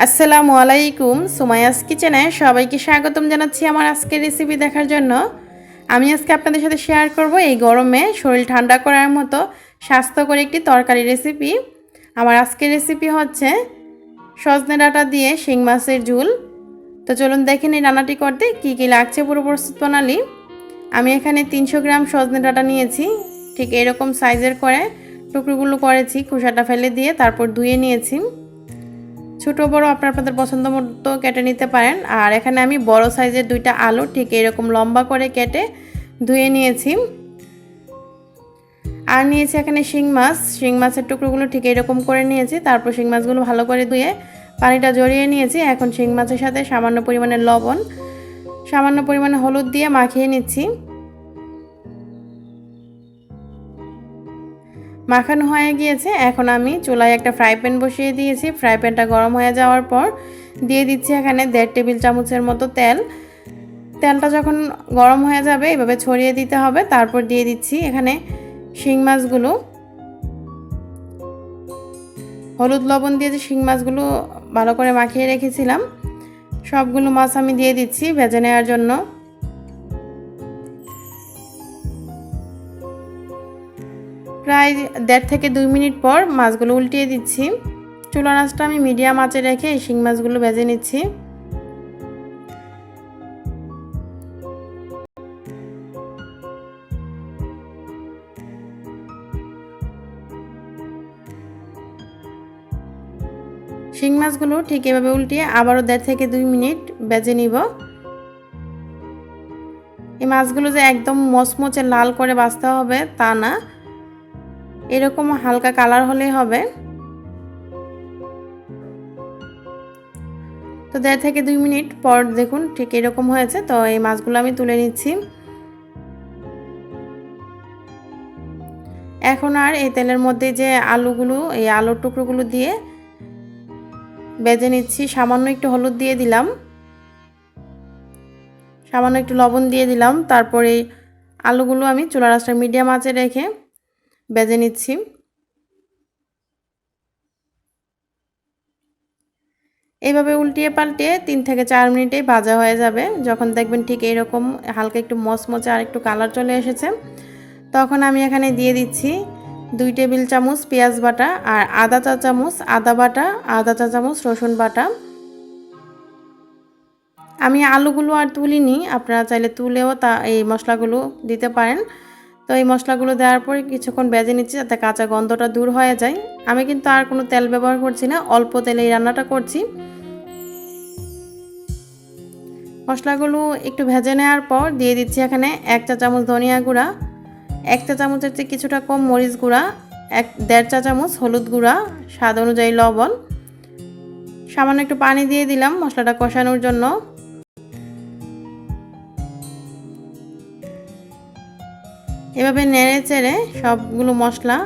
আসসালামু আলাইকুম, সুমাইয়াস কিচেনে সবাইকে স্বাগতম জানাচ্ছি আমার আজকের রেসিপি দেখার জন্য। আমি আজকে আপনাদের সাথে শেয়ার করব এই গরমে শরীর ঠান্ডা করার মতো স্বাস্থ্যকর একটি তরকারি রেসিপি। আমার আজকের রেসিপি হচ্ছে সজনে ডাঁটা দিয়ে শিং মাছের ঝোল। তো চলুন দেখেন এই রান্নাটি করতে কী কী লাগছে পুরো প্রস্তুত প্রণালী। আমি এখানে 300 গ্রাম সজনে ডাঁটা নিয়েছি, ঠিক এরকম সাইজের করে টুকরোগুলো করেছি, খোসাটা ফেলে দিয়ে তারপর ধুয়ে নিয়েছি। ছোটো বড়ো আপনাদের পছন্দ মতো কেটে নিতে পারেন। আর এখানে আমি বড় সাইজের 2টা আলু ঠিক এরকম লম্বা করে কেটে ধুয়ে নিয়েছি। আর নিয়েছি এখানে শিং মাছের টুকরোগুলো ঠিক এরকম করে নিয়েছি। তারপর শিং মাছগুলো ভালো করে ধুয়ে পানিটা ঝরিয়ে নিয়েছি। এখন শিং মাছের সাথে সামান্য পরিমাণে লবণ, সামান্য পরিমাণে হলুদ দিয়ে মাখিয়ে নিচ্ছি। মাখানো হয়ে গিয়েছে। এখন আমি চুলায় একটা ফ্রাই প্যান বসিয়ে দিয়েছি। ফ্রাই প্যানটা গরম হয়ে যাওয়ার পর দিয়ে দিচ্ছি এখানে 1.5 টেবিল চামচের মতো তেল। তেলটা যখন গরম হয়ে যাবে এভাবে ছড়িয়ে দিতে হবে। তারপর দিয়ে দিচ্ছি এখানে শিং মাছগুলো। হলুদ লবণ দিয়ে যে শিং মাছগুলো ভালো করে মাখিয়ে রেখেছিলাম, সবগুলো মাছ আমি দিয়ে দিচ্ছি ভেজে নেওয়ার জন্য। প্রায় 1.5 থেকে 2 মিনিট পর মাছগুলো উল্টিয়ে দিচ্ছি। চুলার আঁচটা আমি মিডিয়াম আঁচে রেখে এই শিং মাছগুলো ভেজে নিচ্ছি। শিং মাছগুলো ঠিক এভাবে উল্টিয়ে আবারও 1.5 থেকে 2 মিনিট ভেজে নিব। এই মাছগুলো যে একদম মচমচে লাল করে ভাজতে হবে তা না, এরকম হালকা কালার হলেই হবে। তো 1.5 থেকে 2 মিনিট পর দেখুন ঠিক এরকম হয়েছে। তো এই মাছগুলো আমি তুলে নিচ্ছি। এখন আর এই তেলের মধ্যে যে এই আলুর টুকরোগুলো দিয়ে ভেজে নিচ্ছি। সামান্য একটু হলুদ দিয়ে দিলাম, সামান্য একটু লবণ দিয়ে দিলাম। তারপর এই আলুগুলো আমি চুলার আঁচটা মিডিয়াম আঁচে রেখে ভেজে নিচ্ছি। এইভাবে উল্টিয়ে পাল্টিয়ে 3 থেকে 4 মিনিটেই ভাজা হয়ে যাবে। যখন দেখবেন ঠিক এইরকম হালকা একটু মচমচে আর একটু কালার চলে এসেছে, তখন আমি এখানে দিয়ে দিচ্ছি 2 টেবিল চামচ পেঁয়াজ বাটা আর আদা চা চামচ আদা বাটা, আদা চা চামচ রসুন বাটা। আমি আলুগুলো আর তুলিনি, আপনারা চাইলে তুলেও এই মশলাগুলো দিতে পারেন। তো এই মশলাগুলো দেওয়ার পর কিছুক্ষণ ভেজে নিচ্ছি যাতে কাঁচা গন্ধটা দূর হয়ে যায়। আমি কিন্তু আর কোনো তেল ব্যবহার করছি না, অল্প তেলে এই রান্নাটা করছি। মশলাগুলো একটু ভেজে নেওয়ার পর দিয়ে দিচ্ছি এখানে 1 চা চামচ ধনিয়া গুঁড়া, 1 চা চামচের চেয়ে কিছুটা কম মরিচ গুঁড়া, 1.5 চা চামচ হলুদ গুঁড়া, স্বাদ অনুযায়ী লবণ, সামান্য একটু পানি দিয়ে দিলাম মশলাটা কষানোর জন্য। এভাবে নেড়ে চেড়ে সবগুলো মশলা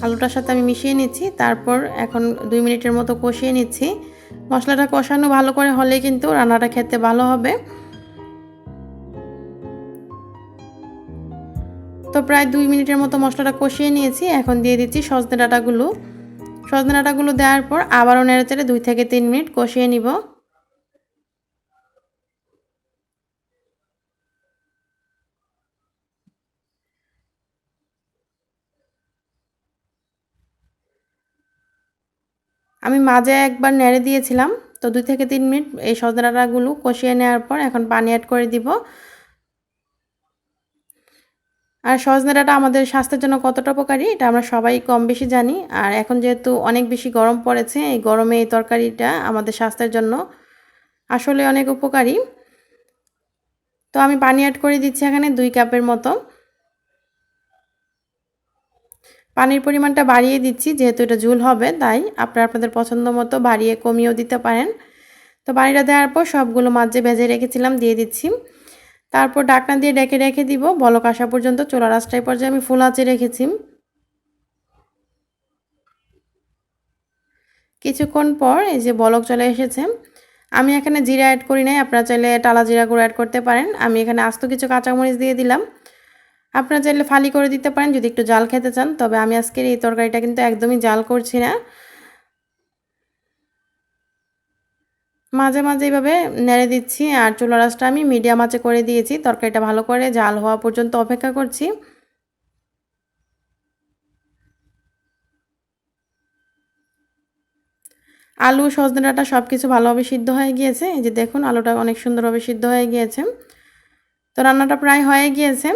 আলুটার সাথে আমি মিশিয়ে নিচ্ছি। তারপর এখন 2 মিনিটের মতো কষিয়ে নিচ্ছি। মশলাটা কষানো ভালো করে হলে কিন্তু রান্নাটা খেতে ভালো হবে। তো প্রায় 2 মিনিটের মতো মশলাটা কষিয়ে নিয়েছি। এখন দিয়ে দিচ্ছি সজনে ডাঁটাগুলো। সজনে ডাঁটাগুলো দেওয়ার পর আবারও নেড়ে চেড়ে 2 থেকে 3 মিনিট কষিয়ে নিব। আমি মাঝে একবার নেড়ে দিয়েছিলাম। তো 2 থেকে 3 মিনিট এই সজনে ডাঁটাগুলো কষিয়ে নেওয়ার পর এখন পানি অ্যাড করে দিব। আর সজনে ডাঁটা আমাদের স্বাস্থ্যের জন্য কতটা উপকারী এটা আমরা সবাই কম বেশি জানি। আর এখন যেহেতু অনেক বেশি গরম পড়েছে, এই গরমে এই তরকারিটা আমাদের স্বাস্থ্যের জন্য আসলে অনেক উপকারী। তো আমি পানি অ্যাড করে দিচ্ছি এখানে 2 কাপের মতো। পানির পরিমাণটা বাড়িয়ে দিচ্ছি যেহেতু এটা ঝোল হবে, তাই আপনারা আপনাদের পছন্দ মতো বাড়িয়ে কমিয়েও দিতে পারেন। তো পানিটা দেওয়ার পর সবগুলো মাছ যে ভেজে রেখেছিলাম দিয়ে দিচ্ছি। তারপর ঢাকনা দিয়ে ঢেকে রেখে দিব বলক আসা পর্যন্ত। চুলার আঁচটা পর্যায়ে আমি ফুল আঁচে রেখেছি। কিছুক্ষণ পর এই যে বলক চলে এসেছে। আমি এখানে জিরা অ্যাড করি নাই, আপনারা চাইলে টালা জিরা গুঁড়ো অ্যাড করতে পারেন। আমি এখানে আস্ত কিছু কাঁচামরিচ দিয়ে দিলাম। আপনারা চাইলে ফালি করে দিতে পারেন যদি একটু জাল খেতে চান। তবে আমি আজকের এই তরকারিটা কিন্তু একদমই জাল করছি না। মাঝে মাঝে এইভাবে নেড়ে দিচ্ছি আর চুলার আঁচটা আমি মিডিয়াম আঁচে করে দিয়েছি। তরকারিটা ভালো করে জাল হওয়া পর্যন্ত অপেক্ষা করছি। আলু সজনে ডাঁটা সব কিছু ভালোভাবে সিদ্ধ হয়ে গিয়েছে। এই যে দেখুন আলুটা অনেক সুন্দরভাবে সিদ্ধ হয়ে গিয়েছে। তো রান্নাটা প্রায় হয়ে গিয়েছে।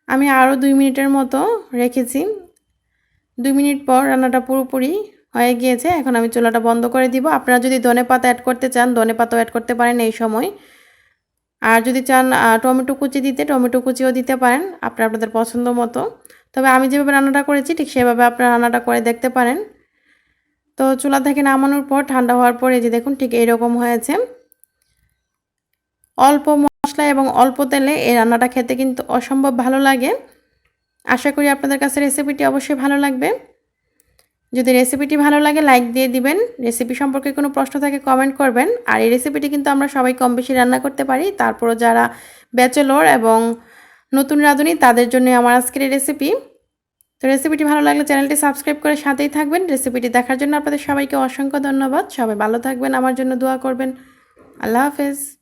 আমি আরও 2 মিনিটের মতো রেখেছি। 2 মিনিট পর রান্নাটা পুরোপুরি হয়ে গিয়েছে। এখন আমি চুলাটা বন্ধ করে দিব। আপনারা যদি ধনেপাতা অ্যাড করতে চান ধনেপাতাও অ্যাড করতে পারেন এই সময়। আর যদি চান টমেটো কুচি দিতে টমেটো কুচিও দিতে পারেন আপনাদের পছন্দ মতো। তবে আমি যেভাবে রান্নাটা করেছি ঠিক সেভাবে আপনারা রান্নাটা করে দেখতে পারেন। তো চুলা থেকে নামানোর পর ঠান্ডা হওয়ার পর এই যে দেখুন ঠিক এইরকম হয়েছে। অল্প মশলা এবং অল্প তেলে এই রান্নাটা খেতে কিন্তু অসম্ভব ভালো লাগে। আশা করি আপনাদের কাছে রেসিপিটি অবশ্যই ভালো লাগবে। যদি রেসিপিটি ভালো লাগে লাইক দিয়ে দিবেন। রেসিপি সম্পর্কে কোনো প্রশ্ন থাকে কমেন্ট করবেন। আর এই রেসিপিটি কিন্তু আমরা সবাই কম বেশি রান্না করতে পারি। তারপরও যারা ব্যাচেলর এবং নতুন রাঁধুনি তাদের জন্য আমার আজকের এই রেসিপি। তো রেসিপিটি ভালো লাগলে চ্যানেলটি সাবস্ক্রাইব করে সাথেই থাকবেন। রেসিপিটি দেখার জন্য আপনাদের সবাইকে অসংখ্য ধন্যবাদ। সবাই ভালো থাকবেন, আমার জন্য দোয়া করবেন। আল্লাহ হাফেজ।